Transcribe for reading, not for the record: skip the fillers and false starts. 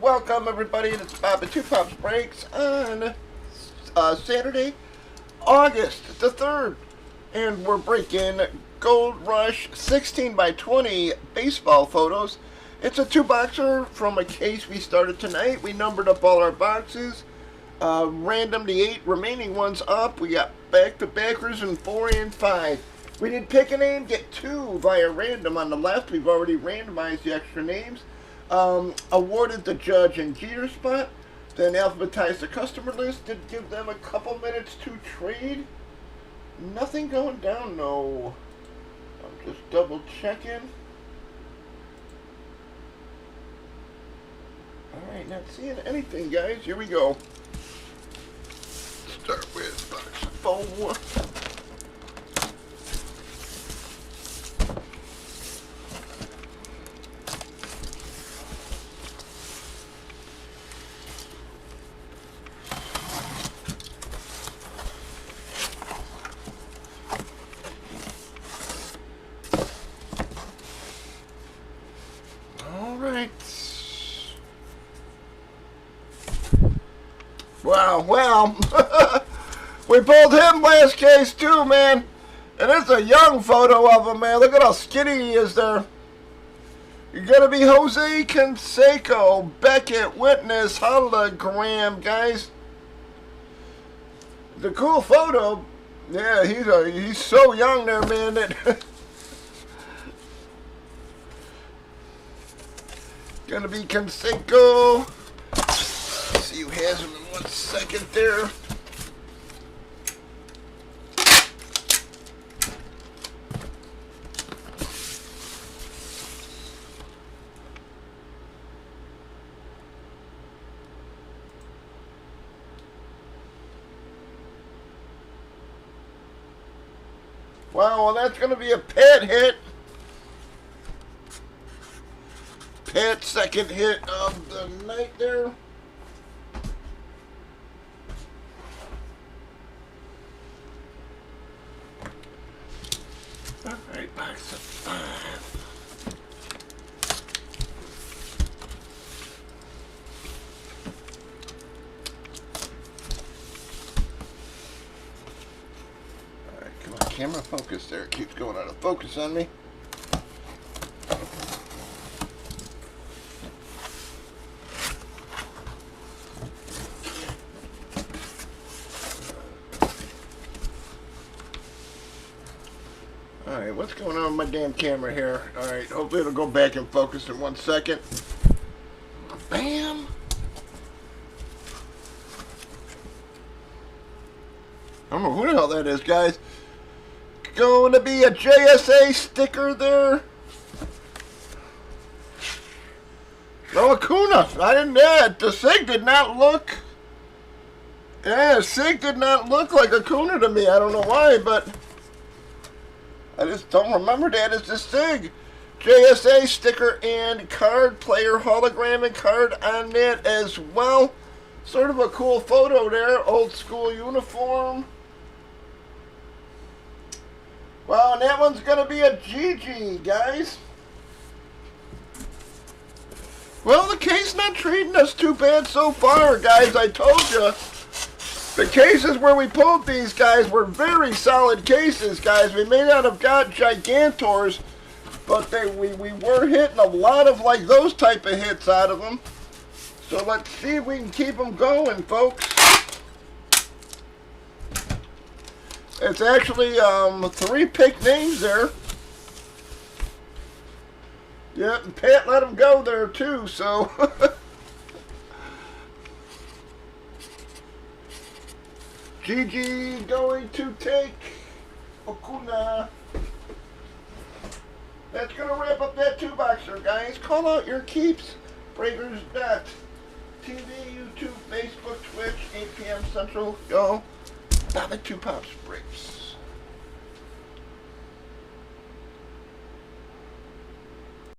welcome everybody. It's Bob at Two Pops Breaks on Saturday, August the 3rd. And we're breaking Gold Rush 16 by 20 baseball photos. It's a two-boxer from a case we started tonight. We numbered up all our boxes. Random the 8 remaining ones up. We got back-to-backers in 4 and 5. We did pick a name, get 2 via random on the left. We've already randomized the extra names. Awarded the judge and Jeter spot. Then alphabetized the customer list. Did give them a couple minutes to trade. Nothing going down, no. I'm just double checking. Alright, not seeing anything, guys. Here we go. Start with box 4. Wow, well, we pulled him last case too, man. And it's a young photo of him, man. Look at how skinny he is there. You're going to be Jose Canseco, Beckett, Witness, hologram, guys. The cool photo. Yeah, he's so young there, man. Going to be Canseco. See who has him in 1 second there. Wow, well that's going to be a Pat hit. Pat second hit of the night there. Alright, box of 5. Alright, come on, camera focus there. It keeps going out of focus on me. Alright, what's going on with my damn camera here? Alright, hopefully it'll go back and focus in 1 second. Bam! I don't know who the hell that is, guys. Going to be a JSA sticker there. No, Acuna. I didn't, the SIG did not look. Yeah, SIG did not look like Acuna to me. I don't know why, but I just don't remember that as the SIG. JSA sticker and card, player hologram and card on that as well. Sort of a cool photo there. Old school uniform. Well, and that one's going to be a GG, guys. Well, the case not treating us too bad so far, guys. I told you. The cases where we pulled these guys were very solid cases, guys. We may not have got gigantors, but we were hitting a lot of like those type of hits out of them. So let's see if we can keep them going, folks. It's actually 3 pick names there. Yep, and Pat let him go there too, so GG going to take Acuna. That's going to wrap up that 2-boxer, guys. Call out your keeps. Breakers.TV, YouTube, Facebook, Twitch, 8 p.m. Central. Go. Bob at 2 Pops Breaks.